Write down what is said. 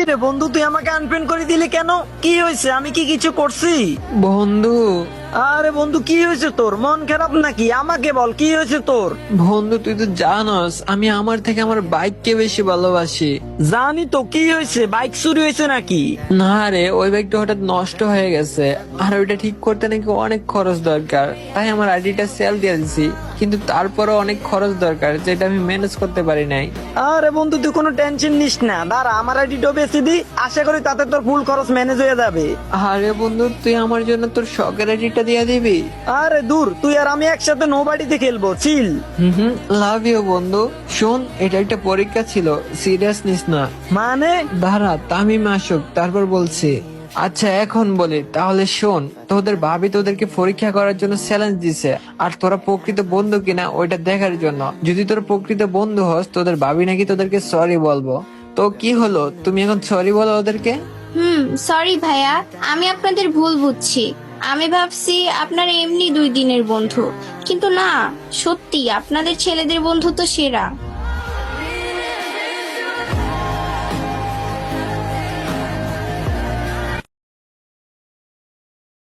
রে বন্ধু, তুই আমাকে আনফ্রেন্ড করে দিলি কেন? কি হয়েছে? আমি কি কিছু করছি? বন্ধু আরে বন্ধু, কি হয়েছে তোর? মন খারাপ নাকি? আমাকে বল, কি হয়েছে তোর? বন্ধু তুই তো জানোস আমি আমার থেকে আমার বাইককে বেশি ভালোবাসি। জানি তো, কি হয়েছে? বাইক চুরি হয়েছে নাকি? না রে, ওই বাইকটা হঠাৎ নষ্ট হয়ে গেছে, আর ওইটা ঠিক করতে নাকি অনেক খরচ দরকার, তাই আমার আইডিটা সেল দিয়ে দিছি। কিন্তু তারপরও অনেক খরচ দরকার, যেটা আমি ম্যানেজ করতে পারি নাই। আরে বন্ধু, তুই কোনো টেনশন নিস না, দাঁড়া আমার আইডিটাও বেশি দি, আশা করি তাতে তোর ফুল খরচ ম্যানেজ হয়ে যাবে। আরে বন্ধু, তুই আমার জন্য তোর শখের আইডিটা দিয়ে দিবি? আরে দূর, তুই আর আমি একসাথে নো বাড়িতে খেলবো, চিল। হুম, লাভ ইউ বন্ধু। শোন, এটা একটা পরীক্ষা ছিল, সিরিয়াস নিস না। মানে? দাঁড়া, তামিম আসুক তারপর বলছি। আচ্ছা এখন বলি তাহলে, শোন, তোদের ভাবি তোদেরকে পরীক্ষা করার জন্য চ্যালেঞ্জ দিছে, আর তোরা প্রকৃত বন্ধু কিনা ওইটা দেখার জন্য। যদি তোর প্রকৃত বন্ধু হস, তোদের ভাবি নাকি তোদেরকে সরি বলবো। তো কি হলো, তুমি এখন সরি বলো ওদেরকে। সরি ভাইয়া, আমি আপনাদের ভুল বুঝছি। আমি ভাবছি আপনারা এমনি 2 দিনের বন্ধু, কিন্তু না, সত্যি আপনাদের ছেলেদের বন্ধু তো সেরা।